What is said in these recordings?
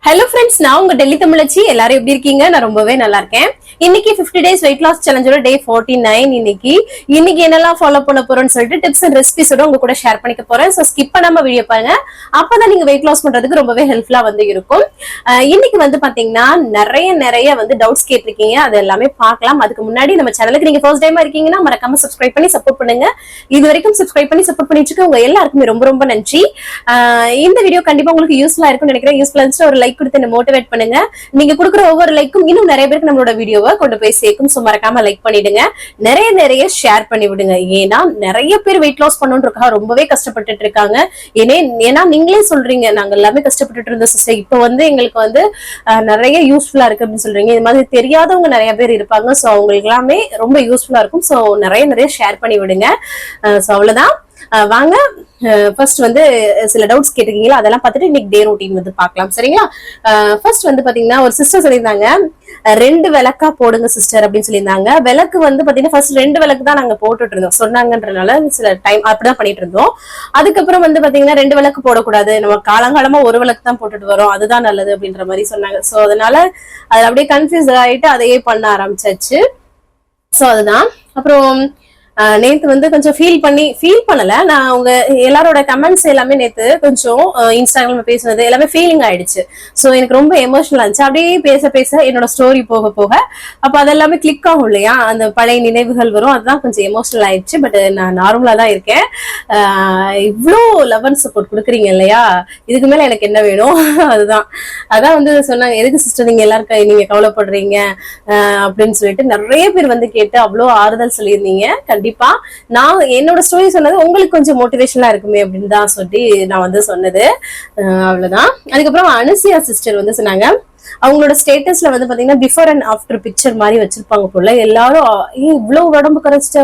Hello friends, நான் உங்க டெல்லி தமிழச்சி. எல்லாரும் எப்படி இருக்கீங்க? நான் ரொம்பவே நல்லா இருக்கேன். இன்னைக்கு 50 days வெயிட் லாஸ் சேலஞ்சோட டே 49. இன்னைக்கு என்னெல்லாம் ஃபாலோ பண்ண போறோம்னு சொல்லிட்டு டிப்ஸ் அண்ட் ரெசிபிஸோட உங்க கூட ஷேர் பண்ணிக்க போறேன். சோ ஸ்கிப் பண்ணாம வீடியோ பாருங்க. அப்பதான் நீங்க வெயிட் லாஸ் பண்றதுக்கு ரொம்பவே ஹெல்ப்ஃபுல்லா இருக்கும். இன்னைக்கு பாத்தீங்கன்னா நிறைய டவுட்ஸ் கேட்டிருக்கீங்க. அது எல்லாமே பார்க்கலாம். அதுக்கு முன்னாடி நம்ம சேனலுக்கு நீங்க ஃபர்ஸ்ட் டைமா இருக்கீங்கன்னா மறக்காம சப்ஸ்கிரைப் பண்ணி சப்போர்ட் பண்ணுங்க. இது வரைக்கும் சப்ஸ்கிரைப் பண்ணி சப்போர்ட் பண்ணிட்டு இருக்க உங்க எல்லாருக்குமே ரொம்ப நன்றி. இந்த வீடியோ கண்டிப்பா உங்களுக்கு யூஸ்ஃபுல்லா இருக்கும்னு நினைக்கிறேன். யூஸ்ஃபுல்லா இருந்துச்சு ஒரு லைக் கொடுத்து என்ன மோட்டிவேட் பண்ணுங்க. நீங்க கொடுக்குற ஒவ்வொரு லைக்கும் இன்னும் நிறைய பேருக்கு நம்மளோட வீடியோவை கொண்டு போய் சேர்க்கும். சோ மறக்காம லைக் பண்ணிடுங்க. நிறைய ஷேர் பண்ணி விடுங்க. ஏன்னா நிறைய பேர் வெயிட் லாஸ் பண்ணணுன்றதுக்காக ரொம்பவே கஷ்டப்பட்டுட்டு இருக்காங்க. ஏன்னா நீங்களே சொல்றீங்க, நாங்க எல்லாமே கஷ்டப்பட்டுட்டு இருந்தோம் சிஸ்டர், இப்ப எங்களுக்கு நிறைய யூஸ்ஃபுல்லா இருக்கு அப்படின்னு சொல்றீங்க. இது மாதிரி தெரியாதவங்க நிறைய பேர் இருப்பாங்க. சோ அவங்களுக்கு எல்லாமே ரொம்ப யூஸ்ஃபுல்லா இருக்கும். சோ நிறைய ஷேர் பண்ணி விடுங்க. சோ அவ்வளவுதான். வாங்க ஃபர்ஸ்ட் சில டவுட்ஸ் கேட்டிருக்கீங்களா, அதெல்லாம் பார்த்துட்டு இன்னைக்கு டே ரொட்டீன் பார்க்கலாம். சரிங்களா? ஃபர்ஸ்ட் பாத்தீங்கன்னா ஒரு சிஸ்டர் சொல்லியிருந்தாங்க, 2 விளக்கா போடுங்க சிஸ்டர் அப்படின்னு சொல்லியிருந்தாங்க. விளக்கு பாத்தீங்கன்னா ஃபர்ஸ்ட் 2 விளக்கு தான் நாங்க போட்டுட்டு இருந்தோம். சொன்னாங்கன்றனால சில டைம் அப்படிதான் பண்ணிட்டு இருந்தோம். அதுக்கப்புறம் பாத்தீங்கன்னா 2 விளக்கு போடக்கூடாது, நம்ம காலங்காலமா ஒரு விளக்கு தான் போட்டுட்டு வரோம், அதுதான் நல்லது அப்படின்ற மாதிரி சொன்னாங்க. சோ அதனால அது அப்படியே கன்ஃபியூஸ் ஆயிட்டு அதையே பண்ண ஆரம்பிச்சாச்சு. சோ அதுதான். அப்புறம் நேத்து கொஞ்சம் ஃபீல் பண்ணல. நான் அவங்க எல்லாரோட கமெண்ட்ஸ் எல்லாமே நேத்து கொஞ்சம் இன்ஸ்டாகிராம்ல பேசுனது எல்லாமே ஃபீலிங் ஆயிடுச்சு. சோ எனக்கு ரொம்ப எமோஷனல் ஆச்சு. அப்படியே பேச என்னோட ஸ்டோரி போக அப்ப அதெல்லாமே கிளிக் ஆகும் இல்லையா, அந்த பழைய நினைவுகள் வரும். அதுதான் கொஞ்சம் எமோஷனல் ஆயிடுச்சு. பட் நான் நார்மலா தான் இருக்கேன். இவ்வளோ லவ் அண்ட் சப்போர்ட் கொடுக்குறீங்க இல்லையா, இதுக்கு மேல எனக்கு என்ன வேணும்? அதான் சொன்னாங்க, எதுக்கு சிஸ்டர் நீங்க எல்லாருக்கும் நீங்க கவலைப்படுறீங்க அப்படின்னு சொல்லிட்டு நிறைய பேர் கேட்டு அவ்வளோ ஆறுதல் சொல்லியிருந்தீங்க. கண்டிப்பா நான் என்னோட ஸ்டோரி சொன்னது உங்களுக்கு கொஞ்சம் மோட்டிவேஷனா இருக்குமே அப்படின்னு தான் சொல்லி நான் சொன்னது. அவ்வளவுதான். அதுக்கப்புறம் அனுசியா சிஸ்டர் சொன்னாங்க, அவங்களோட ஸ்டேட்டஸ்ல பாத்தீங்கன்னா பிஃபோர் அண்ட் ஆஃப்டர் பிக்சர் மாதிரி வச்சிருப்பாங்க போல. எல்லாரும் இவ்வளவு உடம்பு குறைச்சிட்டு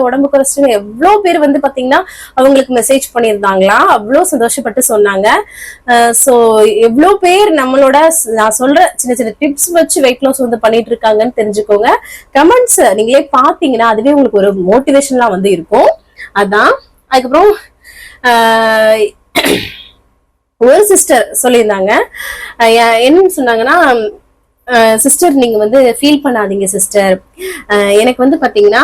எவ்வளவு பேர் பாத்தீங்கன்னா அவங்களுக்கு மெசேஜ் பண்ணியிருந்தாங்களா, அவ்வளவு சந்தோஷப்பட்டு சொன்னாங்க. சோ எவ்வளவு பேர் நம்மளோட நான் சொல்ற சின்ன டிப்ஸ் வச்சு வெயிட் லாஸ் பண்ணிட்டு இருக்காங்கன்னு தெரிஞ்சுக்கோங்க. கமெண்ட்ஸ் நீங்களே பாத்தீங்கன்னா அதுவே உங்களுக்கு ஒரு மோட்டிவேஷன்லாம் இருக்கும். அதான். அதுக்கப்புறம் ஒரு சிஸ்டர் சொல்லியிருந்தாங்க, என்ன சொன்னாங்கன்னா, சிஸ்டர் நீங்க ஃபீல் பண்ணாதீங்க சிஸ்டர், எனக்கு பாத்தீங்கன்னா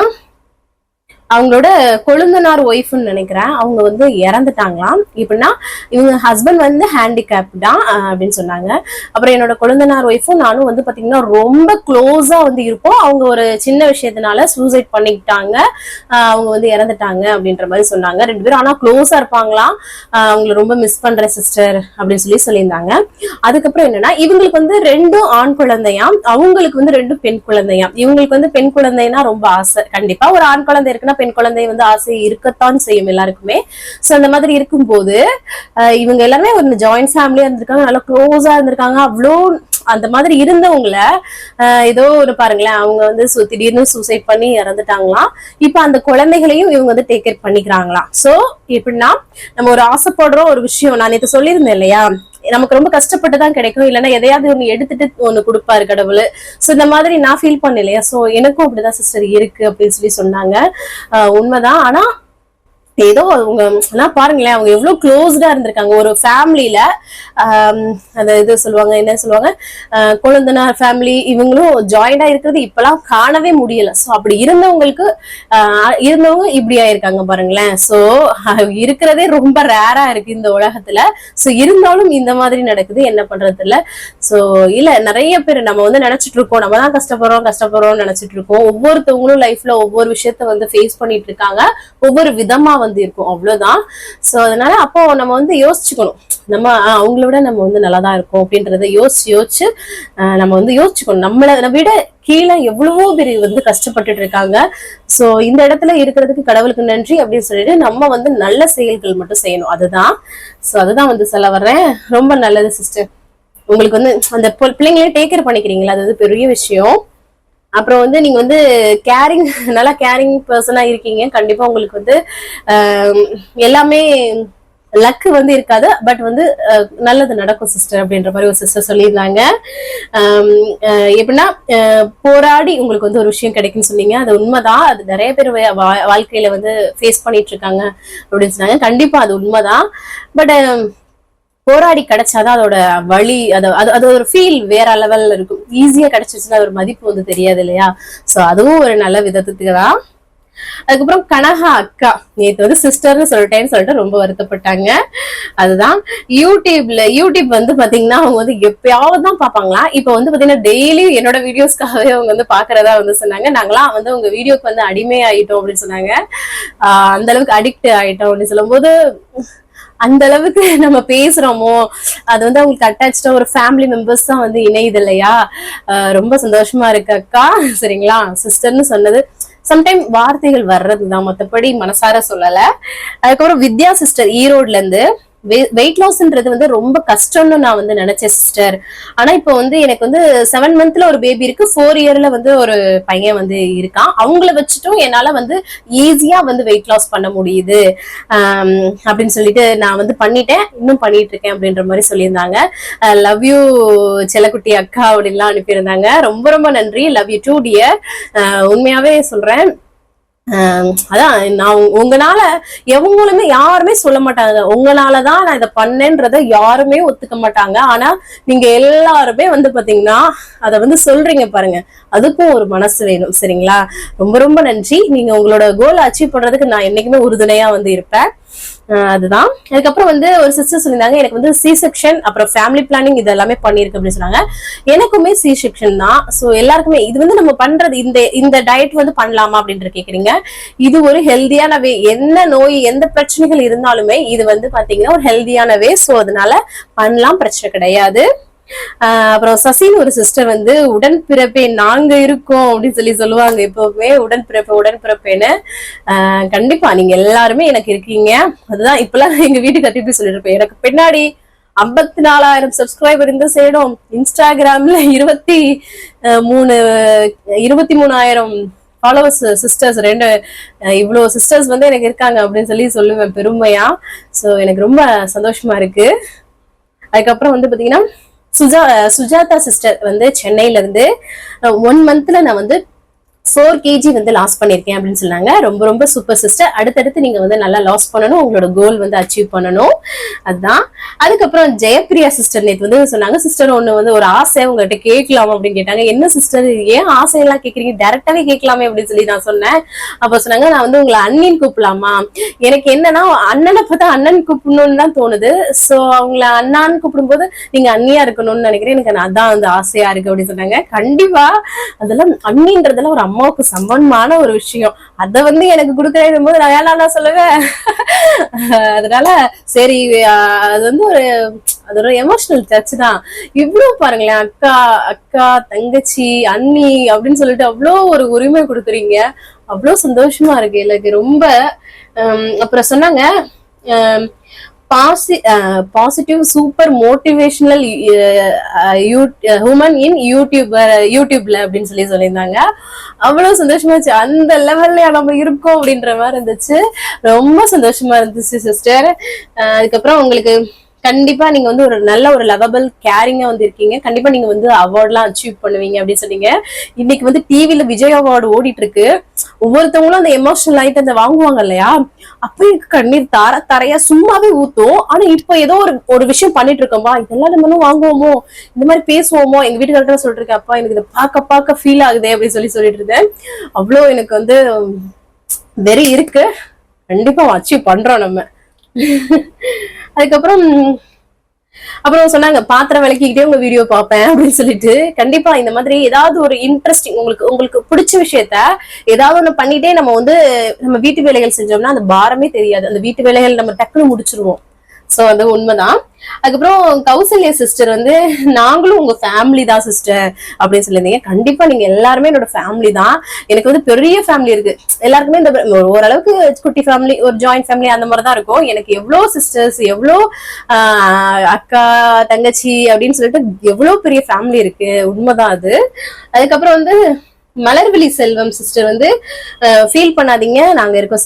அவங்களோட கொழுந்தனார் ஒய்ஃப்னு நினைக்கிறேன், அவங்க இறந்துட்டாங்களாம். எப்படின்னா இவங்க ஹஸ்பண்ட் ஹேண்டிகேப் தான் அப்படின்னு சொன்னாங்க. அப்புறம் என்னோட கொழுந்தனார் ஒய்ஃபும் நானும் பாத்தீங்கன்னா ரொம்ப க்ளோஸா இருப்போம். அவங்க ஒரு சின்ன விஷயத்தினால சூசைட் பண்ணிக்கிட்டாங்க, அவங்க இறந்துட்டாங்க அப்படின்ற மாதிரி சொன்னாங்க. 2 பேரும் ஆனா க்ளோஸா இருப்பாங்களாம். அவங்களை ரொம்ப மிஸ் பண்றேன் சிஸ்டர் அப்படின்னு சொல்லியிருந்தாங்க. அதுக்கப்புறம் என்னன்னா இவங்களுக்கு 2 ஆண் குழந்தையாம், அவங்களுக்கு 2 பெண் குழந்தையாம். இவங்களுக்கு பெண் குழந்தைன்னா ரொம்ப ஆசை. கண்டிப்பா ஒரு ஆண் குழந்தை இருக்குன்னா பெண் குழந்தை ஆசை இருக்கத்தான் செய்யும் எல்லாருக்குமே. சோ அந்த மாதிரி இருக்கும்போது இவங்க எல்லாமே ஒரு ஜாயிண்ட் ஃபேமிலியா இருந்திருக்காங்க, நல்லா க்ளோஸா இருந்திருக்காங்க. அவ்வளோ அந்த மாதிரி இருந்தவங்கள ஏதோ ஒரு பாருங்களேன், அவங்க திடீர்னு சூசைட் பண்ணி இறந்துட்டாங்களாம். இப்ப அந்த குழந்தைகளையும் இவங்க டேக் கேர் பண்ணிக்கிறாங்களாம். சோ எப்படின்னா நம்ம ஒரு ஆசைப்படுறோம் ஒரு விஷயம், நான் நேத்து சொல்லியிருந்தேன் இல்லையா, நமக்கு ரொம்ப கஷ்டப்பட்டுதான் கிடைக்கும், இல்லைன்னா எதையாவது ஒண்ணு எடுத்துட்டு ஒண்ணு கொடுப்பாரு கடவுள். சோ இந்த மாதிரி நான் ஃபீல் பண்ண இல்லையா, சோ எனக்கும் அப்படிதான் சிஸ்டர் இருக்கு அப்படின்னு சொன்னாங்க. உண்மைதான். ஆனா ஏதோ அவங்க எல்லாம் பாருங்களேன், அவங்க எவ்வளவு க்ளோஸ்டா இருந்திருக்காங்க ஒரு ஃபேமிலியில. அந்த இது சொல்லுவாங்க, என்ன சொல்லுவாங்க, கொழுந்தனார் ஃபேமிலி இவங்களும் ஜாயிண்டா இருக்கிறது இப்பெல்லாம் காணவே முடியல. சோ அப்படி இருந்தவங்க இப்படி ஆயிருக்காங்க பாருங்களேன். சோ இருக்கிறதே ரொம்ப ரேரா இருக்கு இந்த உலகத்துல. சோ இருந்தாலும் இந்த மாதிரி நடக்குது, என்ன பண்றது இல்ல. சோ இல்ல, நிறைய பேர் நம்ம நினைச்சிட்டு இருக்கோம், நம்ம தான் கஷ்டப்படுறோம் நினைச்சிட்டு இருக்கோம். ஒவ்வொருத்தவங்களும் லைஃப்ல ஒவ்வொரு விஷயத்த ஃபேஸ் பண்ணிட்டு இருக்காங்க, ஒவ்வொரு விதமா இருக்கும். அவ்வளவுதான். சோ அதனால அப்போ நம்ம யோசிச்சுக்கணும், நம்ம அவங்கள விட நம்ம நல்லாதான் இருக்கும் அப்படின்றத யோசிச்சு நம்ம யோசிச்சுக்கணும். நம்மளை விட கீழே எவ்வளவோ பேர் கஷ்டப்பட்டுட்டு இருக்காங்க. சோ இந்த இடத்துல இருக்கிறதுக்கு கடவுளுக்கு நன்றி அப்படின்னு சொல்லிட்டு நம்ம நல்ல செயல்கள் மட்டும் செய்யணும். அதுதான். சோ அதுதான் சொல்ல வர்றேன். ரொம்ப நல்லது சிஸ்டர். உங்களுக்கு அந்த பிள்ளைங்களே டேக் கேர் பண்ணிக்கிறீங்களா, அது பெரிய விஷயம். அப்புறம் நீங்க கேரிங், நல்லா கேரிங் பர்சனா இருக்கீங்க. கண்டிப்பா உங்களுக்கு எல்லாமே லக்கு இருக்காது, பட் நல்லது நடக்கும் சிஸ்டர் அப்படின்ற மாதிரி ஒரு சிஸ்டர் சொல்லியிருந்தாங்க. எப்படின்னா போராடி உங்களுக்கு ஒரு விஷயம் கிடைக்குன்னு சொன்னீங்க, அது உண்மைதான். அது நிறைய பேர் வாழ்க்கையில ஃபேஸ் பண்ணிட்டு இருக்காங்க அப்படின்னு சொன்னாங்க. கண்டிப்பா அது உண்மைதான். பட் போராடி கிடைச்சாதான் அதோட வழி, அது ஒரு ஃபீல் வேற லெவல்ல இருக்கும். ஈஸியா கிடைச்சிருச்சுன்னா ஒரு மதிப்பு வந்து தெரியாது இல்லையா? சோ அதுவும் ஒரு நல்ல விதத்துக்கு தான். அதுக்கப்புறம் கனகா அக்கா நேத்து வந்து சிஸ்டர்னு சொல்லிட்டு ரொம்ப வருத்தப்பட்டாங்க. அதுதான் யூடியூப் வந்து பாத்தீங்கன்னா அவங்க வந்து எப்பயாவது தான் பாப்பாங்களா. இப்ப வந்து பாத்தீங்கன்னா டெய்லி என்னோட வீடியோஸ்க்காகவே அவங்க வந்து பாக்குறதா வந்து சொன்னாங்க. நாங்களாம் வந்து உங்க வீடியோக்கு வந்து அடிமை ஆயிட்டோம் அப்படின்னு சொன்னாங்க. அந்த அளவுக்கு அடிக்ட் ஆயிட்டோம் அப்படின்னு சொல்லும் போது, அந்த அளவுக்கு நம்ம பேசுறோமோ அது வந்து அவங்களுக்கு அட்டாச்சா ஒரு ஃபேமிலி மெம்பர்ஸ் தான் வந்து இணையுது இல்லையா? ரொம்ப சந்தோஷமா இருக்கு அக்கா. சரிங்களா? சிஸ்டர்னு சொன்னது சம்டைம் வார்த்தைகள் வர்றதுதான், மத்தபடி மனசார சொல்லல. அதுக்கப்புறம் வித்யா சிஸ்டர் ஈரோட்ல இருந்து, வெயிட் லாஸ்ன்றது வந்து ரொம்ப கஷ்டம்னு நான் வந்து நினைச்சேன் சிஸ்டர். ஆனா இப்போ வந்து எனக்கு வந்து 7 மந்த்ல ஒரு பேபி இருக்கு, 4 இயர்ல வந்து ஒரு பையன் வந்து இருக்கான். அவங்கள வச்சுட்டும் என்னால வந்து ஈஸியா வந்து வெயிட் லாஸ் பண்ண முடியுது அப்படின்னு சொல்லிட்டு நான் வந்து பண்ணிட்டேன், இன்னும் பண்ணிட்டு இருக்கேன் அப்படின்ற மாதிரி சொல்லியிருந்தாங்க. லவ் யூ செல்லக்குட்டி அக்கா அப்படின்லாம் அனுப்பியிருந்தாங்க. ரொம்ப ரொம்ப நன்றி. Love you too dear. உண்மையாவே சொல்றேன். அதான் நான் உங்களால எவங்களுமே யாருமே சொல்ல மாட்டாங்க, உங்களாலதான் நான் இதை பண்ணேன்றத யாருமே ஒத்துக்க மாட்டாங்க. ஆனா நீங்க எல்லாருமே வந்து பாத்தீங்கன்னா அத வந்து சொல்றீங்க பாருங்க, அதுக்கும் ஒரு மனசு வேணும். சரிங்களா? ரொம்ப ரொம்ப நன்றி. நீங்க உங்களோட கோல் அச்சீவ் பண்றதுக்கு நான் என்னைக்குமே உறுதுணையா வந்து இருப்பேன். அதுதான். அதுக்கப்புறம் வந்து ஒரு சிஸ்டர் சொல்லியிருந்தாங்க, எனக்கு வந்து சி செக்ஷன் அப்புறம் ஃபேமிலி பிளானிங் இது எல்லாமே பண்ணிருக்கு அப்படின்னு சொன்னாங்க. எனக்குமே சி செக்ஷன் தான். சோ எல்லாருக்குமே இது வந்து நம்ம பண்றது இந்த டயட் வந்து பண்ணலாமா அப்படின்ற கேக்குறீங்க. இது ஒரு ஹெல்தியான வே. என்ன நோய் எந்த பிரச்சனைகள் இருந்தாலுமே இது வந்து பாத்தீங்கன்னா ஒரு ஹெல்தியான வே. சோ அதனால பண்ணலாம், பிரச்சனை கிடையாது. அப்புறம் சசின்னு ஒரு சிஸ்டர் வந்து உடன்பிறப்பே நாங்க இருக்கோம் அப்படின்னு சொல்லுவாங்க எப்பவுமே, உடன்பிறப்பேன்னு. கண்டிப்பா நீங்க எல்லாருமே எனக்கு இருக்கீங்க. அதுதான் இப்பெல்லாம் எங்க வீட்டுக்கு கட்டி போய் சொல்லிட்டு இருப்பேன், எனக்கு பின்னாடி 54,000 சப்ஸ்கிரைபர் இந்த சைடும், இன்ஸ்டாகிராம்ல 23,000 ஃபாலோவர்ஸ் சிஸ்டர்ஸ் இவ்வளவு சிஸ்டர்ஸ் வந்து எனக்கு இருக்காங்க அப்படின்னு சொல்லுவேன் பெருமையா. சோ எனக்கு ரொம்ப சந்தோஷமா இருக்கு. அதுக்கப்புறம் வந்து பாத்தீங்கன்னா சுஜாதா சிஸ்டர் வந்து சென்னையில இருந்து 1 மந்த்ல நான் வந்து 4 kg வந்து லாஸ் பண்ணிருக்கேன் அப்படின்னு சொன்னாங்க. ரொம்ப ரொம்ப சூப்பர் சிஸ்டர். அடுத்தடுத்து நீங்க வந்து நல்லா லாஸ் பண்ணணும், உங்களோட கோல் வந்து அச்சீவ் பண்ணணும். அதுதான். அதுக்கப்புறம் ஜெயப்பிரியா சிஸ்டர் நேத்து வந்து சொன்னாங்க, சிஸ்டர் ஒண்ணு வந்து ஒரு ஆசை உங்ககிட்ட கேட்கலாம் அப்படின்னு கேட்டாங்க. என்ன சிஸ்டர் ஏன் ஆசையெல்லாம் கேக்குறீங்க, டைரக்டாவே கேட்கலாமே அப்படின்னு சொல்லி நான் சொன்னேன். அப்ப சொன்னாங்க, நான் வந்து உங்களை அண்ணின்னு கூப்பிடலாமா? எனக்கு என்னன்னா அண்ணனை பார்த்தா அண்ணன் கூப்பிடணும்னு தான் தோணுது. சோ அவங்கள அண்ணான்னு கூப்பிடும்போது நீங்க அண்ணியா இருக்கணும்னு நினைக்கிறேன், எனக்கு அதான் வந்து ஆசையா இருக்கு அப்படின்னு சொன்னாங்க. கண்டிப்பா அதெல்லாம் அண்ணின்றதெல்லாம் ஒரு அம்மாவுக்கு சம்பந்தமான ஒரு விஷயம். அத வந்து எனக்கு கொடுக்கறேன் போது நான் வேணாம் சொல்லுவேன். அதனால சரி, அது வந்து அது ஒரு எமோஷனல் டச் தான். இவ்வளவு பாருங்களேன், அக்கா அக்கா தங்கச்சி அண்ணி அப்படின்னு சொல்லிட்டு அவ்வளோ ஒரு உரிமை கொடுக்குறீங்க. அவ்வளவு சந்தோஷமா இருக்கு எனக்கு ரொம்ப. அப்புறம் சொன்னாங்க, பாசிட்டிவ் சூப்பர் மோட்டிவேஷனல் ஹியூமன் இன் யூடியூப்ல அப்படின்னு சொல்லியிருந்தாங்க. அவ்வளவு சந்தோஷமாச்சு. அந்த லெவல்ல நம்ம இருக்கோம் அப்படின்ற மாதிரி இருந்துச்சு. ரொம்ப சந்தோஷமா இருந்துச்சு சிஸ்டர். அதுக்கப்புறம் உங்களுக்கு கண்டிப்பா நீங்க வந்து ஒரு நல்ல ஒரு லவபிள் கேரிங்கா வந்து இருக்கீங்க. கண்டிப்பா நீங்க வந்து அவார்ட் எல்லாம் அச்சீவ் பண்ணுவீங்க அப்படின்னு சொன்னீங்க. இன்னைக்கு வந்து டிவில விஜய் அவார்டு ஓடிட்டு இருக்கு. ஒவ்வொருத்தவங்களும் அந்த எமோஷனல் ஆயிட்டு அந்த வாங்குவாங்க இல்லையா, அப்ப எனக்கு கண்ணீர் தரையா சும்மாவே ஊத்தும். ஆனா இப்ப ஏதோ ஒரு விஷயம் பண்ணிட்டு இருக்கோம்பா, இதெல்லாம் நம்மளும் வாங்குவோமோ, இந்த மாதிரி பேசுவோமோ. எங்க வீட்டுக்காரர் சொல்லிட்டு இருக்கேன், அப்பா எனக்கு இதை பார்க்க ஃபீல் ஆகுதே அப்படின்னு சொல்லிட்டு இருந்தேன். அவ்வளோ எனக்கு வந்து வெறி இருக்கு. கண்டிப்பா அச்சீவ் பண்றோம் நம்ம. அதுக்கப்புறம் சொன்னாங்க, பாத்திரம் விளக்கிக்கிட்டே உங்க வீடியோ பார்ப்பேன் அப்படின்னு சொல்லிட்டு. கண்டிப்பா இந்த மாதிரி ஏதாவது ஒரு இன்ட்ரெஸ்டிங் உங்களுக்கு பிடிச்ச விஷயத்த ஏதாவது ஒண்ணு பண்ணிட்டே நம்ம வீட்டு வேலைகள் செஞ்சோம்னா அந்த பாரமே தெரியாது. அந்த வீட்டு வேலைகள் நம்ம டக்குன்னு முடிச்சிருவோம். சோ அது உண்மைதான். அதுக்கப்புறம் கௌசல்யா சிஸ்டர் வந்து, நாங்களும் உங்க ஃபேமிலி தான் சிஸ்டர் அப்படின்னு சொல்லியிருந்தீங்க. கண்டிப்பா நீங்க எல்லாருமே என்னோட ஃபேமிலி தான். எனக்கு வந்து பெரிய ஃபேமிலி இருக்கு. எல்லாருக்குமே இந்த ஓரளவுக்கு குட்டி ஃபேமிலி, ஒரு ஜாயிண்ட் ஃபேமிலி அந்த மாதிரிதான் இருக்கும். எனக்கு எவ்வளவு சிஸ்டர்ஸ், எவ்வளோ அக்கா தங்கச்சி அப்படின்னு சொல்லிட்டு எவ்வளவு பெரிய ஃபேமிலி இருக்கு. உண்மைதான் அது. அதுக்கப்புறம் வந்து மலர்விழி செல்வம் சிஸ்டர் வந்து, ஃபீல் பண்ணாதீங்க, நாங்க இருக்கோம்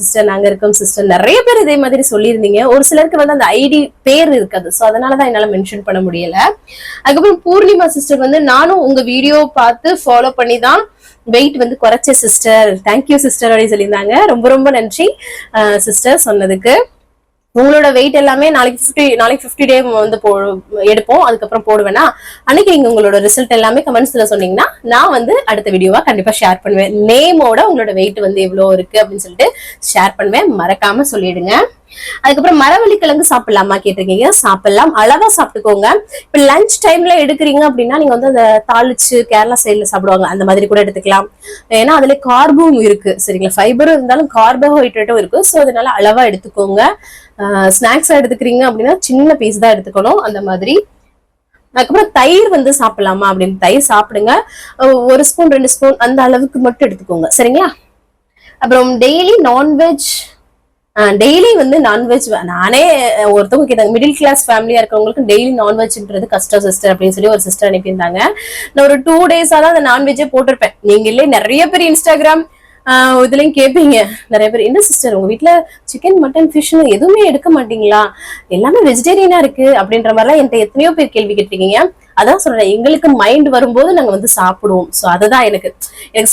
சிஸ்டர். நிறைய பேர் இதே மாதிரி சொல்லியிருந்தீங்க. ஒரு சிலருக்கு வந்து அந்த ஐடி பேர் இருக்காது. சோ அதனாலதான் என்னால மென்ஷன் பண்ண முடியல. அதுக்கப்புறம் பூர்ணிமா சிஸ்டர் வந்து, நானும் உங்க வீடியோ பார்த்து ஃபாலோ பண்ணி தான் வெயிட் வந்து குறைச்ச சிஸ்டர், தேங்க்யூ சிஸ்டர் அப்படின்னு சொல்லியிருந்தாங்க. ரொம்ப ரொம்ப நன்றி சிஸ்டர் சொன்னதுக்கு. உங்களோட வெயிட் எல்லாமே நாளைக்கு 50 டே வந்து எடுப்போம், அதுக்கப்புறம் போடுவேன்னா அன்னைக்கு நீங்க உங்களோட ரிசல்ட் எல்லாமே கமெண்ட்ஸ்ல சொன்னீங்கன்னா நான் வந்து அடுத்த வீடியோவா கண்டிப்பா ஷேர் பண்ணுவேன். நேமோட உங்களோட வெயிட் வந்து எவ்வளவு இருக்கு அப்படின்னு சொல்லிட்டு ஷேர் பண்ணுவேன், மறக்காம சொல்லிடுங்க. அதுக்கப்புறம் மரவள்ளி கிழங்கு சாப்பிடலாமா கேட்டிருக்கீங்க. சாப்பிடலாம், அளவா சாப்பிட்டுக்கோங்க. இப்ப லஞ்ச் டைம்ல எடுக்கிறீங்க அப்படின்னா நீங்க வந்து அந்த தாளிச்சு கேரளா சைட்ல சாப்பிடுவாங்க அந்த மாதிரி கூட எடுத்துக்கலாம். ஏன்னா அதுல கார்பும் இருக்கு, சரிங்களா? ஃபைபரும் இருந்தாலும் கார்போஹைட்ரேட்டும் இருக்கு. ஸோ அதனால அளவா எடுத்துக்கோங்க. ஸ்நாக்ஸா எடுத்துக்கிறீங்க அப்படின்னா சின்ன பீஸ் தான் எடுத்துக்கணும் அந்த மாதிரி. அதுக்கப்புறம் தயிர் வந்து சாப்பிடலாமா அப்படின்னு, தயிர் சாப்பிடுங்க. 1 ஸ்பூன் 2 ஸ்பூன் அந்த அளவுக்கு மட்டும் எடுத்துக்கோங்க, சரிங்களா? அப்புறம் டெய்லி வந்து நான்வெஜ், நானே ஒருத்தவங்க கேட்டாங்க, மிடில் கிளாஸ் ஃபேமிலியா இருக்கவங்களுக்கு டெய்லி நான்வெஜ்ன்றது கஷ்டம் சிஸ்டர் அப்படின்னு சொல்லி ஒரு சிஸ்டர் அனுப்பியிருந்தாங்க. நான் ஒரு 2 டேஸா தான் அந்த நான்வெஜ்ஜே போட்டிருப்பேன். நீங்களே நிறைய பேர் இன்ஸ்டாகிராம் இதுலயும் கேட்பீங்க, நிறைய பேர் என்ன சிஸ்டர் உங்க வீட்டுல சிக்கன் மட்டன் ஃபிஷ் எதுவுமே எடுக்க மாட்டீங்களா, எல்லாமே வெஜிடேரியனா இருக்கு அப்படின்ற மாதிரிலாம் என்கிட்ட எத்தனையோ பேர் கேள்வி கேட்டிருக்கீங்க. அதான் சொல்றேன், எங்களுக்கு மைண்ட் வரும்போது நாங்க வந்து சாப்பிடுவோம். சோ அதுதான் எனக்கு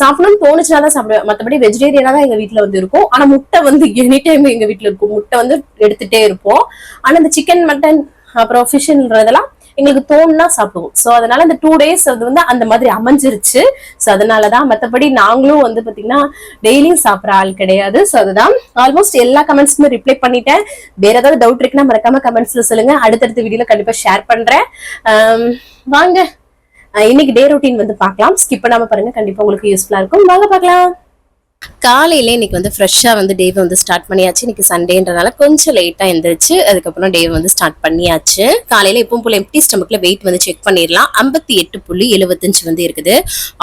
சாப்பிடணும்னு தோணுச்சுன்னா தான் சாப்பிடுவேன். மற்றபடி வெஜிடேரியனா தான் எங்க வீட்டுல வந்து இருக்கும். ஆனா முட்டை வந்து எனி டைம் எங்க வீட்டுல இருக்கும், முட்டை வந்து எடுத்துட்டே இருப்போம். ஆனா இந்த சிக்கன் மட்டன் அப்புறம் ஃபிஷ்ன்றதெல்லாம் எங்களுக்கு தோணுனா சாப்பிடுவோம். சோ அதனால இந்த 2 டேஸ் அது வந்து அந்த மாதிரி அமைஞ்சிருச்சு. சோ அதனாலதான், மத்தபடி நாங்களும் வந்து பாத்தீங்கன்னா டெய்லியும் சாப்பிட்ற ஆள் கிடையாது. சோ அதுதான், ஆல்மோஸ்ட் எல்லா கமெண்ட்ஸ்க்குமே ரிப்ளை பண்ணிட்டேன். வேற ஏதாவது டவுட் இருக்குன்னா மறக்காம கமெண்ட்ஸ்ல சொல்லுங்க, அடுத்தடுத்த வீடியோல கண்டிப்பா ஷேர் பண்றேன். வாங்க இன்னைக்கு டே ரொட்டீன் வந்து பார்க்கலாம். ஸ்கிப் பண்ணாம பாருங்க, கண்டிப்பா உங்களுக்கு யூஸ்ஃபுல்லா இருக்கும். வாங்க பார்க்கலாம். காலையில இன்னைக்கு வந்து ஃப்ரெஷ்ஷா வந்து டே வந்து ஸ்டார்ட் பண்ணியாச்சு. இன்னைக்கு சண்டேன்றனால கொஞ்சம் லேட்டா எழுந்திரிச்சு அதுக்கப்புறம் டே வந்து ஸ்டார்ட் பண்ணியாச்சு. காலையில எப்பவும் போல எம்டி ஸ்டமக்ல வெயிட் வந்து செக் பண்ணிடலாம். 58.75 வந்து இருக்குது.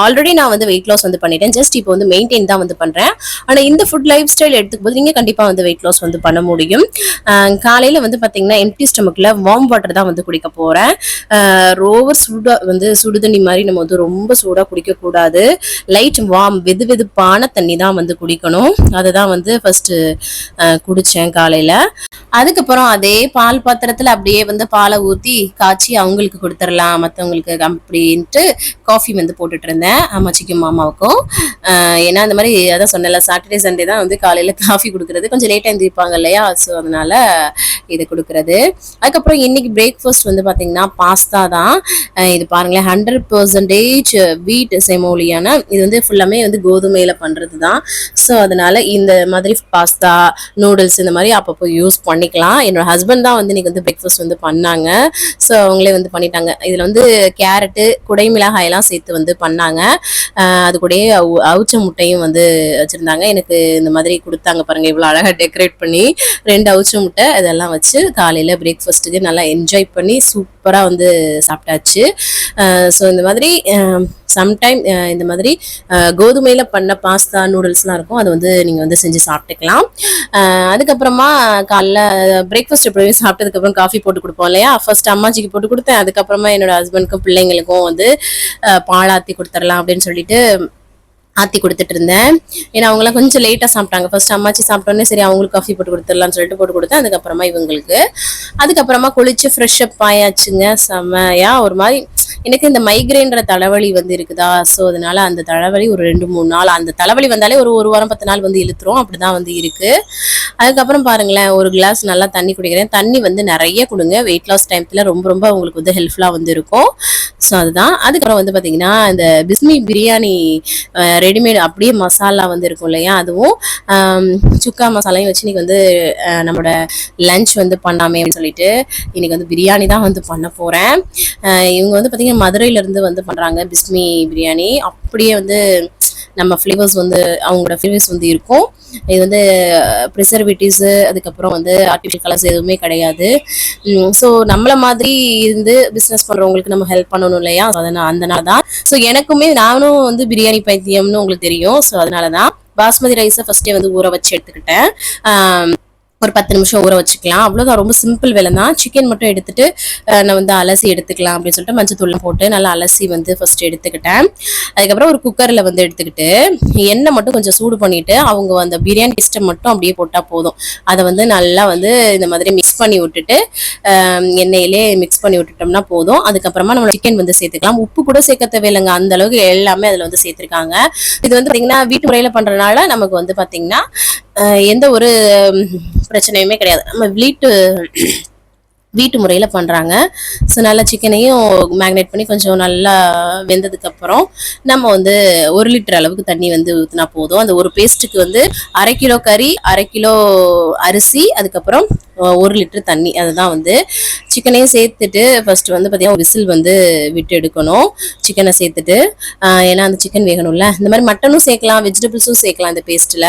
ஆல்ரெடி நான் வந்து வெயிட் லாஸ் வந்து பண்ணிட்டேன். ஜஸ்ட் இப்போ வந்து மெயின்டைன் தான் வந்து பண்றேன். ஆனா இந்த ஃபுட் லைஃப் ஸ்டைல் எடுத்துக்கும் போது நீங்க கண்டிப்பா வந்து வெயிட் லாஸ் வந்து பண்ண முடியும். காலையில வந்து பாத்தீங்கன்னா எம்டி ஸ்டமக்ல வார்ம் வாட்டர் தான் வந்து குடிக்க போறேன். ரோவர் சூடா வந்து சுடுதண்ணி மாதிரி நம்ம வந்து ரொம்ப சூடா குடிக்க கூடாது. லைட் வார்ம் வெது வெதுப்பான தண்ணி தான் வந்து குடிக்கணும். அதுதான் வந்து ஃபர்ஸ்ட் குடிச்சேன் காலையில. அதுக்கப்புறம் அதே பால் பாத்திரத்துல அப்படியே வந்து பாலை ஊத்தி காய்ச்சி அவங்களுக்கு கொடுத்துடலாம் மற்றவங்களுக்கு அப்படின்ட்டு காஃபி வந்து போட்டுட்டு இருந்தேன் அம்மாச்சிக்கும் மாமாவுக்கும். ஏன்னா அந்த மாதிரி அதான் சொன்னல, சாட்டர்டே சண்டே தான் வந்து காலையில காஃபி கொடுக்கறது, கொஞ்சம் லேட்டாக எழுந்திருப்பாங்க இல்லையா, ஸோ அதனால இது கொடுக்கறது. அதுக்கப்புறம் இன்னைக்கு பிரேக்ஃபாஸ்ட் வந்து பார்த்தீங்கன்னா பாஸ்தா தான். இது பாருங்களேன், 100% வீட் செமோலியான, இது வந்து ஃபுல்லாமே வந்து கோதுமையில பண்றது தான். ஸோ அதனால இந்த மாதிரி பாஸ்தா நூடுல்ஸ் இந்த மாதிரி அப்பப்போ யூஸ் பண்ணிக்கலாம். என்னோட ஹஸ்பண்ட் தான் வந்து இன்னைக்கு வந்து பிரேக்ஃபாஸ்ட் வந்து பண்ணாங்க. ஸோ அவங்களே வந்து பண்ணிட்டாங்க. இதில் வந்து கேரட்டு குடைமிளகாய் எல்லாம் சேர்த்து வந்து பண்ணாங்க. அது கூடயே அவிச்ச முட்டையும் வந்து வச்சிருந்தாங்க. எனக்கு இந்த மாதிரி கொடுத்தாங்க பாருங்க, இவ்வளோ அழகாக டெக்கரேட் பண்ணி 2 அவிச்ச முட்டை இதெல்லாம் வச்சு காலையில் பிரேக்ஃபாஸ்ட்டுக்கு நல்லா என்ஜாய் பண்ணி சூப்பராக வந்து சாப்பிட்டாச்சு. ஸோ இந்த மாதிரி சம்டைம் இந்த மாதிரி கோதுமையில பண்ண பாஸ்தா நூடுல்ஸ்லாம் இருக்கும், அது வந்து நீங்கள் வந்து செஞ்சு சாப்பிட்டுக்கலாம். அதுக்கப்புறமா காலைல பிரேக்ஃபாஸ்ட் எப்படியும் சாப்பிட்டதுக்கப்புறம் காஃபி போட்டு கொடுப்போம் இல்லையா, ஃபர்ஸ்ட் அம்மாச்சிக்கு போட்டு கொடுத்தேன். அதுக்கப்புறமா என்னோட ஹஸ்பண்டுக்கும் பிள்ளைங்களுக்கும் வந்து பாலாத்தி கொடுத்துடலாம் அப்படின்னு சொல்லிட்டு ஆத்தி கொடுத்துட்டு இருந்தேன். ஏன்னா அவங்களாம் கொஞ்சம் லேட்டாக சாப்பிட்டாங்க. ஃபர்ஸ்ட் அம்மாச்சி சாப்பிட்டோன்னே சரி அவங்களுக்கு காஃபி போட்டு கொடுத்துடலாம்னு சொல்லிட்டு போட்டு கொடுத்தேன். அதுக்கப்புறமா இவங்களுக்கு. அதுக்கப்புறமா குளிச்சு ஃப்ரெஷ் அப் ஆயாச்சுங்க. செம்மையா ஒரு மாதிரி எனக்கு இந்த மைக்ரேன்ற தலைவலி வந்து இருக்குதா, ஸோ அதனால அந்த தலைவலி ஒரு 2-3 நாள், அந்த தலைவலி வந்தாலே ஒரு வாரம் 10 நாள் வந்து இழுத்துரும், அப்படிதான் வந்து இருக்கு. அதுக்கப்புறம் பாருங்களேன், ஒரு கிளாஸ் நல்லா தண்ணி குடிக்கிறேன். தண்ணி வந்து நிறைய கொடுங்க, வெயிட் லாஸ் டைம்ல ரொம்ப ரொம்ப உங்களுக்கு வந்து ஹெல்ப்ஃபுல்லாக வந்து இருக்கும். ஸோ அதுதான். அதுக்கப்புறம் வந்து பார்த்தீங்கன்னா இந்த பிஸ்மி பிரியாணி ரெடிமேட் அப்படியே மசாலா வந்து இருக்கும் இல்லையா, அதுவும் சுக்கா மசாலையும் வச்சு இன்னைக்கு வந்து நம்மளோட லஞ்ச் வந்து பண்ணாமே அப்படின்னு சொல்லிட்டு இன்னைக்கு வந்து பிரியாணி தான் வந்து பண்ண போறேன். இவங்க வந்து பார்த்தீங்கன்னா மதுரையிலேருந்து வந்து பண்ணுறாங்க பிஸ்மி பிரியாணி. அப்படியே வந்து நம்ம ஃப்ளேவர்ஸ் வந்து அவங்களோட ஃப்ளேவர்ஸ் வந்து இருக்கும். இது வந்து ப்ரிசர்வேட்டிவ்ஸு அதுக்கப்புறம் வந்து ஆர்டிஃபிஷியல் கலர்ஸ் எதுவுமே கிடையாது. ஸோ நம்மளை மாதிரி இருந்து பிஸ்னஸ் பண்ணுறவங்களுக்கு நம்ம ஹெல்ப் பண்ணணும் இல்லையா, அதனால தான். ஸோ எனக்குமே நானும் வந்து பிரியாணி பைத்தியம்னு உங்களுக்கு தெரியும். ஸோ அதனால தான் பாஸ்மதி ரைஸை ஃபர்ஸ்டே வந்து ஊற வச்சு எடுத்துக்கிட்டேன். ஒரு 10 நிமிஷம் ஊற வச்சுக்கலாம், அவ்வளோதான். ரொம்ப சிம்பிள் வேலை தான். சிக்கன் மட்டும் எடுத்துட்டு நான் வந்து அலசி எடுத்துக்கலாம் அப்படின்னு சொல்லிட்டு மஞ்சத்தூள் போட்டு நல்லா அலசி வந்து ஃபர்ஸ்ட் எடுத்துக்கிட்டேன். அதுக்கப்புறம் ஒரு குக்கரில் வந்து எடுத்துக்கிட்டு எண்ணெய் மட்டும் கொஞ்சம் சூடு பண்ணிட்டு அவங்க அந்த பிரியாணி டேஸ்ட்டை மட்டும் அப்படியே போட்டால் போதும். அதை வந்து நல்லா வந்து இந்த மாதிரி மிக்ஸ் பண்ணி விட்டுட்டு எண்ணெயிலே மிக்ஸ் பண்ணி விட்டுட்டோம்னா போதும். அதுக்கப்புறமா நம்ம சிக்கன் வந்து சேர்த்துக்கலாம். உப்பு கூட சேர்க்க தேவையில்லைங்க, அந்த அளவுக்கு எல்லாமே அதில் வந்து சேர்த்துருக்காங்க. இது வந்து பார்த்தீங்கன்னா வீட்டு முறையில் பண்ணுறதுனால நமக்கு வந்து பார்த்தீங்கன்னா எந்த ஒரு பிரச்சனையுமே கிடையாது. நம்ம வீட்டு முறையில் பண்ணுறாங்க. ஸோ நல்லா சிக்கனையும் மேக்னேட் பண்ணி கொஞ்சம் நல்லா வெந்ததுக்கப்புறம் நம்ம வந்து 1 லிட்டர் அளவுக்கு தண்ணி வந்து ஊற்றினா போதும். அந்த ஒரு பேஸ்ட்டுக்கு வந்து 1/2 கிலோ கறி, 1/2 கிலோ அரிசி, அதுக்கப்புறம் 1 லிட்டர் தண்ணி. அதுதான் வந்து சிக்கனையும் சேர்த்துட்டு ஃபர்ஸ்ட் வந்து பார்த்தீங்கன்னா விசில் வந்து விட்டு எடுக்கணும் சிக்கனை சேர்த்துட்டு. ஏன்னா அந்த சிக்கன் வேகணும்ல. இந்த மாதிரி மட்டனும் சேர்க்கலாம், வெஜிடபிள்ஸும் சேர்க்கலாம். இந்த பேஸ்ட்டில்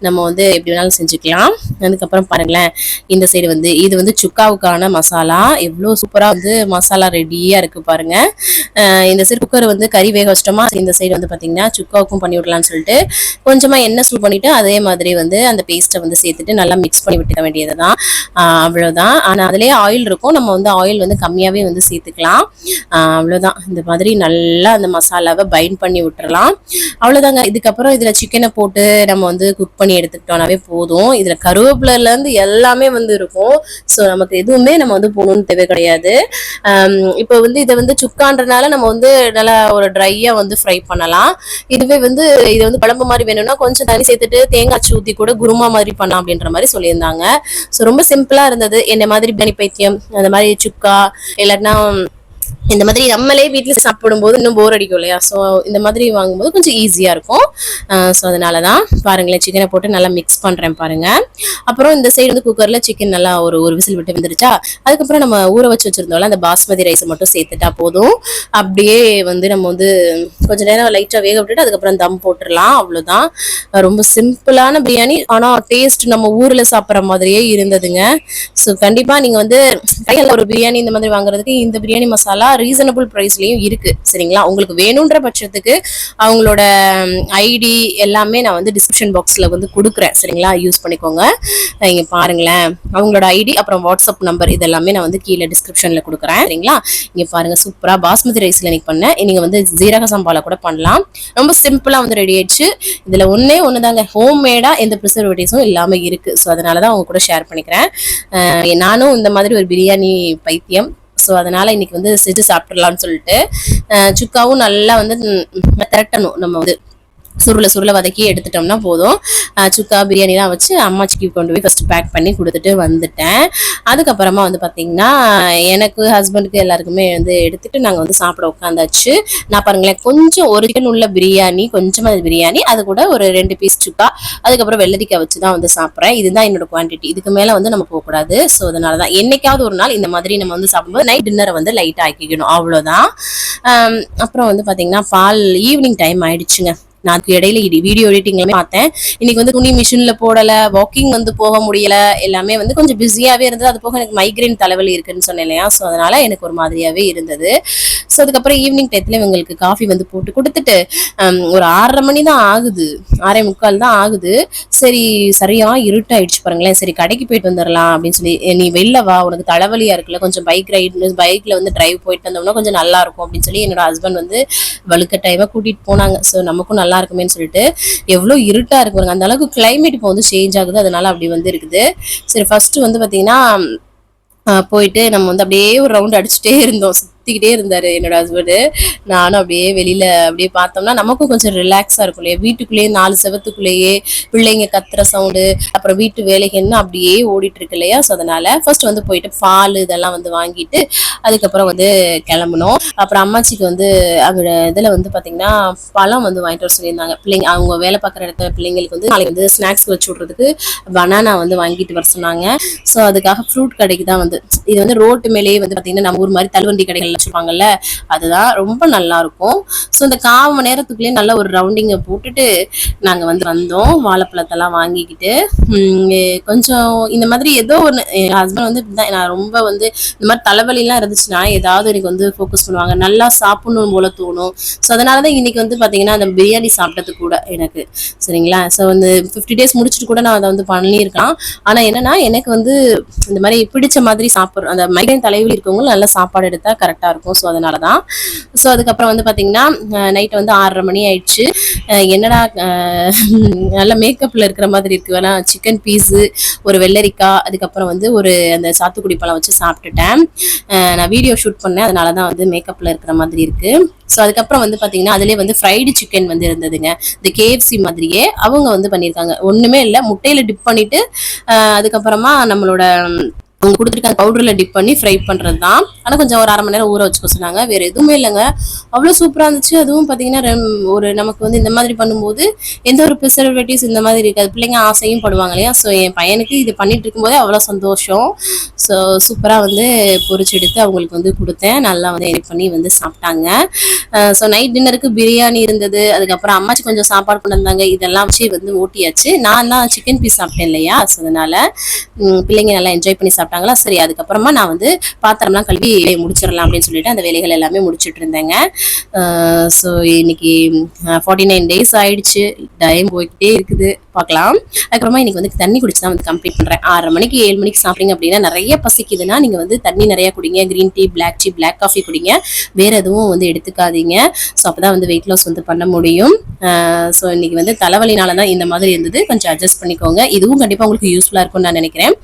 நம்ம வந்து எப்படி வேணாலும் செஞ்சுக்கலாம். அதுக்கப்புறம் பாருங்களேன், இந்த சைடு வந்து இது வந்து சுக்காவுக்கான மசாலா. எவ்வளோ சூப்பராக வந்து மசாலா ரெடியாக இருக்குது பாருங்க. இந்த சைடு குக்கர் வந்து கறி வேக வச்சிட்டோமா, இந்த சைடு வந்து பார்த்தீங்கன்னா சுக்காவுக்கும் பண்ணி விடலாம்னு சொல்லிட்டு கொஞ்சமாக எண்ணெய் சூடு பண்ணிவிட்டு அதே மாதிரி வந்து அந்த பேஸ்ட்டை வந்து சேர்த்துட்டு நல்லா மிக்ஸ் பண்ணி விட்டுக்க வேண்டியது தான். அவ்வளோதான். ஆனால் அதிலே ஆயில் இருக்கும், நம்ம வந்து ஆயில் வந்து கம்மியாகவே வந்து சேர்த்துக்கலாம். அவ்வளோதான். இந்த மாதிரி நல்லா அந்த மசாலாவை பைண்ட் பண்ணி விட்டுறலாம். அவ்வளோதாங்க. இதுக்கப்புறம் இதில் சிக்கனை போட்டு நம்ம வந்து குக் பண்ணி எடுத்துக்கிட்டோம்னாவே போதும். இதில் கருவேப்பிலேருந்து எல்லாமே வந்து இருக்கும். ஸோ நமக்கு எதுவுமே நம்ம வந்து போகணும்னு தேவை கிடையாது. இப்போ வந்து இதை வந்து சுக்கான்றனால நம்ம வந்து நல்லா ஒரு ட்ரையா வந்து ஃப்ரை பண்ணலாம். இதுவே வந்து இதை வந்து குழம்பு மாதிரி வேணும்னா கொஞ்சம் தண்ணி சேர்த்துட்டு தேங்காய் ஊற்றி கூட குருமா மாதிரி பண்ணலாம் அப்படின்ற மாதிரி சொல்லியிருந்தாங்க. ஸோ ரொம்ப சிம்பிளா இருந்தது. என்ன மாதிரி பிரியாணி பைத்தியம் அந்த மாதிரி சுக்கா இல்லைன்னா இந்த மாதிரி நம்மளே வீட்டில் சாப்பிடும்போது இன்னும் போர் அடிக்கும் இல்லையா? ஸோ இந்த மாதிரி வாங்கும்போது கொஞ்சம் ஈஸியாக இருக்கும். ஸோ அதனால தான் பாருங்களேன், சிக்கனை போட்டு நல்லா மிக்ஸ் பண்ணுறேன் பாருங்க. அப்புறம் இந்த சைடு வந்து குக்கரில் சிக்கன் நல்லா ஒரு விசில் விட்டு வந்துருச்சா, அதுக்கப்புறம் நம்ம ஊற வச்சு வச்சிருந்தோம்ல அந்த பாஸ்மதி ரைஸை மட்டும் சேர்த்துட்டா போதும். அப்படியே வந்து நம்ம வந்து கொஞ்சம் நேரம் லைட்டாக வேக விட்டுட்டு அதுக்கப்புறம் தம் போட்டுடலாம். அவ்வளோதான். ரொம்ப சிம்பிளான பிரியாணி, ஆனால் டேஸ்ட் நம்ம ஊரில் சாப்பிட்ற மாதிரியே இருந்ததுங்க. ஸோ கண்டிப்பாக நீங்கள் வந்து கையில் ஒரு பிரியாணி இந்த மாதிரி வாங்குறதுக்கு இந்த பிரியாணி மசாலா ரீசனபிள் பிரைஸ்லயும் இருக்கு. சரிங்களா? உங்களுக்கு வேணும்ன்ற பட்சத்துக்கு அவங்களோட ஐடி எல்லாமே நான் வந்து டிஸ்கிரிப்ஷன் பாக்ஸ்ல வந்து கொடுக்குறேன். சரிங்களா? யூஸ் பண்ணிக்கோங்க. இங்க பாருங்களேன், அவங்களோட ஐடி அப்புறம் வாட்ஸ்அப் நம்பர் இதெல்லாமே நான் வந்து கீழே டிஸ்கிரிப்ஷன்ல கொடுக்குறேன். சரிங்களா? இங்க பாருங்க, சூப்பரா பாஸ்மதி ரைஸ்ல இன்னைக்கு பண்ணேன். நீங்க வந்து ஜீரக சம்பால கூட பண்ணலாம். ரொம்ப சிம்பிளா வந்து ரெடி ஆயிடுச்சு. இதுல ஒண்ணுதாங்க, ஹோம் மேடா எந்த ப்ரிசர்வேட்டிவ்ஸும் இல்லாம இருக்கு. ஸோ அதனாலதான் அவங்க கூட ஷேர் பண்ணிக்கிறேன். நானும் இந்த மாதிரி ஒரு பிரியாணி பைத்தியம். ஸோ அதனால இன்னைக்கு வந்து செஞ்சு சாப்பிடலாம்னு சொல்லிட்டு சுக்காவும் நல்லா வந்து திரட்டணும். நம்ம வந்து சுருளை வதக்கி எடுத்துட்டோம்னா போதும். சுக்கா பிரியாணிலாம் வச்சு அம்மாச்சிக்கு கொண்டு போய் ஃபர்ஸ்ட் பேக் பண்ணி கொடுத்துட்டு வந்துட்டேன். அதுக்கப்புறமா வந்து பார்த்தீங்கன்னா எனக்கு ஹஸ்பண்டுக்கு எல்லாருக்குமே வந்து எடுத்துட்டு நாங்கள் வந்து சாப்பிட உட்காந்தாச்சு. நான் பாருங்களேன், கொஞ்சம் ஒரு சிக்கன் உள்ள பிரியாணி, கொஞ்சமாக பிரியாணி, அது கூட ஒரு 2 பீஸ் சுக்கா, அதுக்கப்புறம் வெள்ளரிக்காய் வச்சு தான் வந்து சாப்பிட்றேன். இதுதான் என்னோட குவான்டிட்டி. இதுக்கு மேலே வந்து நம்ம போகக்கூடாது. ஸோ அதனால தான் என்னைக்காவது ஒரு நாள் இந்த மாதிரி நம்ம வந்து சாப்பிடும்போது நைட் டின்னரை வந்து லைட்டாக ஆக்கிக்கணும். அவ்வளோதான். அப்புறம் வந்து பார்த்தீங்கன்னா பால் ஈவினிங் டைம் ஆயிடுச்சுங்க. நான் இடையில வீடியோ எடிட்டிங் பார்த்தேன். இன்னைக்கு வந்து துணி மிஷின்ல போடல, வாக்கிங் வந்து போக முடியல, எல்லாமே வந்து கொஞ்சம் பிஸியாவே இருந்தது. அது போக எனக்கு மைக்ரைன் தலைவலி இருக்குன்னு சொன்னேன் இல்லையா? ஸோ அதனால எனக்கு ஒரு மாதிரியாவே இருந்தது. ஸோ அதுக்கப்புறம் ஈவினிங் டயத்துல இவங்களுக்கு காஃபி வந்து போட்டு கொடுத்துட்டு ஒரு 6:30 மணி தான் ஆகுது, 6:45 தான் ஆகுது. சரி, சரியா இருட்டாயிடுச்சு பாருங்களேன். சரி கடைக்கு போயிட்டு வந்துடலாம் அப்படின்னு சொல்லி, நீ வெளில வா, உனக்கு தலைவலியா இருக்குல்ல, கொஞ்சம் பைக்ல வந்து டிரைவ் போயிட்டு வந்தோம்னா கொஞ்சம் நல்லா இருக்கும் அப்படின்னு சொல்லி என்னோட ஹஸ்பண்ட் வந்து வலுக்கட்டாயமா கூட்டிட்டு போனாங்க. ஸோ நமக்கும் நல்லா இருக்குமேன்னு சொல்லிட்டு, எவ்வளவு இருட்டா இருக்கு அந்த அளவுக்கு கிளைமேட் இப்போ வந்து சேஞ்ச் ஆகுது, அதனால அப்படி வந்து இருக்குது. சரி, ஃபர்ஸ்ட் வந்து பாத்தீங்கன்னா போயிட்டு நம்ம வந்து அப்படியே ஒரு ரவுண்ட் அடிச்சுட்டே இருந்தோம். சுத்திக்கிட்டே இருந்தாரு என்னோட ஹஸ்பண்டு. நானும் அப்படியே வெளியில அப்படியே பார்த்தோம்னா நமக்கும் கொஞ்சம் ரிலாக்ஸா இருக்கும் இல்லையா? வீட்டுக்குள்ளேயே 4 செவத்துக்குள்ளேயே பிள்ளைங்க கத்துற சவுண்டு, அப்புறம் வீட்டு வேலைகள்னு அப்படியே ஓடிட்டு இருக்கு இல்லையா? ஸோ அதனால ஃபர்ஸ்ட் வந்து போயிட்டு பால் இதெல்லாம் வந்து வாங்கிட்டு அதுக்கப்புறம் வந்து கிளம்பணும். அப்புறம் அம்மாச்சிக்கு வந்து அங்க இதுல வந்து பாத்தீங்கன்னா பழம் வந்து வாங்கிட்டு வர சொல்லியிருந்தாங்க. பிள்ளைங்க அவங்க வேலை பார்க்குற இடத்துல பிள்ளைங்களுக்கு வந்து நாளைக்கு வந்து ஸ்நாக்ஸ் வச்சு விடுறதுக்கு பனானா வந்து வாங்கிட்டு வர சொன்னாங்க. ஸோ அதுக்காக ஃப்ரூட் கடைக்கு தான் வந்து, இது வந்து ரோட்டு மேலேயே வந்து பாத்தீங்கன்னா நம்ம ஊர் மாதிரி தள்ளுவண்டி கடைகள் வச்சிருப்பாங்கல்ல, அதுதான் ரொம்ப நல்லா இருக்கும். ஸோ இந்த 1/4 மணி நேரத்துக்குள்ளேயே நல்ல ஒரு ரவுண்டிங்கை போட்டுட்டு நாங்க வந்து வந்தோம். வாழைப்பழத்தெல்லாம் வாங்கிக்கிட்டு கொஞ்சம் இந்த மாதிரி ஏதோ ஒன்று, என் ஹஸ்பண்ட் வந்து நான் ரொம்ப வந்து இந்த மாதிரி தலைவலிலாம் இருந்துச்சுன்னா ஏதாவது எனக்கு வந்து ஃபோக்கஸ் பண்ணுவாங்க, நல்லா சாப்பிடணும் போல தோணும். ஸோ அதனாலதான் இன்னைக்கு வந்து பாத்தீங்கன்னா அந்த பிரியாணி சாப்பிட்டது கூட எனக்கு. சரிங்களா? ஸோ வந்து 50 days முடிச்சுட்டு கூட நான் அதை வந்து பண்ணியிருக்கேன். ஆனா என்னன்னா எனக்கு வந்து இந்த மாதிரி பிடிச்ச மாதிரி சாப்பிட்ற அந்த மைக்ரைன் தலைவலி இருக்கவங்களும் நல்ல சாப்பாடு எடுத்தா கரெக்டா கரெக்டாக இருக்கும். ஸோ அதனால தான். ஸோ அதுக்கப்புறம் வந்து பார்த்தீங்கன்னா நைட்டு வந்து 6:30 மணி ஆயிடுச்சு. என்னடா நல்ல மேக்கப்பில் இருக்கிற மாதிரி இருக்கு. வேணா சிக்கன் பீஸு, ஒரு வெள்ளரிக்காய், அதுக்கப்புறம் வந்து ஒரு அந்த சாத்துக்குடி பழம் வச்சு சாப்பிட்டுட்டேன். நான் வீடியோ ஷூட் பண்ணேன், அதனால தான் வந்து மேக்கப்பில் இருக்கிற மாதிரி இருக்கு. ஸோ அதுக்கப்புறம் வந்து பார்த்தீங்கன்னா அதுலேயே வந்து ஃப்ரைடு சிக்கன் வந்து இருந்ததுங்க. இந்த KFC மாதிரியே அவங்க வந்து பண்ணியிருக்காங்க. ஒன்றுமே இல்லை, முட்டையில் டிப் பண்ணிட்டு அதுக்கப்புறமா நம்மளோட அவங்க கொடுத்துருக்க பவுடர்ல டிப் பண்ணி ஃப்ரை பண்றது தான். ஆனால் கொஞ்சம் ஒரு 1/2 மணி நேரம் ஊற வச்சுக்க சொன்னாங்க. வேற எதுவுமே இல்லைங்க, அவ்வளோ சூப்பராக இருந்துச்சு. அதுவும் பார்த்தீங்கன்னா ஒரு நமக்கு வந்து இந்த மாதிரி பண்ணும்போது எந்த ஒரு ப்ரிசர்வேட்டிவ்ஸ் இந்த மாதிரி இருக்காது. பிள்ளைங்க ஆசையும் படுவாங்க இல்லையா. ஸோ என் பையனுக்கு இது பண்ணிட்டு இருக்கும்போதே அவ்வளோ சந்தோஷம். ஸோ சூப்பராக வந்து பொரிச்சு எடுத்து அவங்களுக்கு வந்து கொடுத்தேன். நல்லா வந்து எடிட் பண்ணி வந்து சாப்பிட்டாங்க. ஸோ நைட் டின்னருக்கு பிரியாணி இருந்தது. அதுக்கப்புறம் அம்மாச்சி கொஞ்சம் சாப்பாடு கொண்டு வந்தாங்க. இதெல்லாம் வச்சு வந்து ஓட்டியாச்சு. நான் தான் சிக்கன் பீஸ் சாப்பிட்டேன் இல்லையா. ஸோ அதனால பிள்ளைங்க நல்லா என்ஜாய் பண்ணி சாப்பிட்டாங்களா. சரி, அதுக்கப்புறமா நான் வந்து பாத்திரம்லாம் கழுவி முடிச்சிடலாம் அப்படின்னு சொல்லிட்டு அந்த வேலைகள் எல்லாமே முடிச்சுட்டு இருந்தேங்க. ஸோ இன்னைக்கு 49 days ஆயிடுச்சு. டைம் போய்கிட்டே இருக்குது, பார்க்கலாம். அதுக்கப்புறமா இன்னைக்கு வந்து தண்ணி குடிச்சு தான் வந்து கம்ப்ளீட் பண்றேன். 6:30 மணிக்கு 7 மணிக்கு சாப்பிட்டீங்க அப்படின்னா நிறைய பசிக்குதுன்னா நீங்க வந்து தண்ணி நிறைய குடிங்க. கிரீன் டீ, பிளாக் காஃபி குடிங்க. வேற எதுவும் வந்து எடுத்துக்காதீங்க. ஸோ அப்பதான் வந்து வெயிட் லாஸ் வந்து பண்ண முடியும். ஸோ இன்னைக்கு வந்து தலைவலினால தான் இந்த மாதிரி இருந்தது. கொஞ்சம் அட்ஜஸ்ட் பண்ணிக்கோங்க. இதுவும் கண்டிப்பா உங்களுக்கு யூஸ்ஃபுல்லா இருக்கும்னு நான் நினைக்கிறேன்.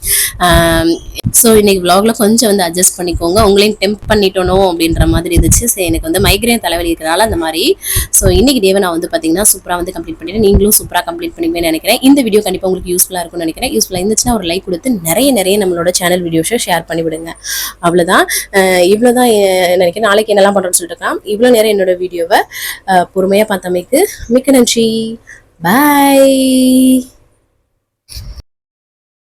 ஸோ இன்னைக்கு vlogல கொஞ்சம் வந்து அட்ஜஸ்ட் பண்ணிக்கோங்க. உங்களையும் டெம்ப் பண்ணிட்டோனோ அப்படின்ற மாதிரி இருந்துச்சு. ஸோ எனக்கு வந்து மைக்ரேன் தலைவலி இருக்கிறனால அந்த மாதிரி. ஸோ இன்னைக்கு டேவை நான் வந்து பார்த்தீங்கன்னா சூப்பராக வந்து கம்ப்ளீட் பண்ணிட்டு நீங்களும் சூப்பராக கம்ப்ளீட் பண்ணிப்பேன்னு நினைக்கிறேன். இந்த வீடியோ கண்டிப்பாக உங்களுக்கு யூஸ்ஃபுல்லாக இருக்கும்னு நினைக்கிறேன். யூஸ்ஃபுல்லாக இருந்துச்சுன்னா ஒரு லைக் கொடுத்து நிறைய நம்மளோட சேனல் வீடியோஸை ஷேர் பண்ணி விடுங்க. அவ்வளோதான். இவ்வளோதான் நினைக்கிறேன். நாளைக்கு என்னெல்லாம் பண்ணுறோன்னு சொல்லிட்டு இருக்கலாம். இவ்வளோ நேரம் என்னோட வீடியோவை பொறுமையாக பார்த்தமைக்கு மிக்க நன்றி. பாய்.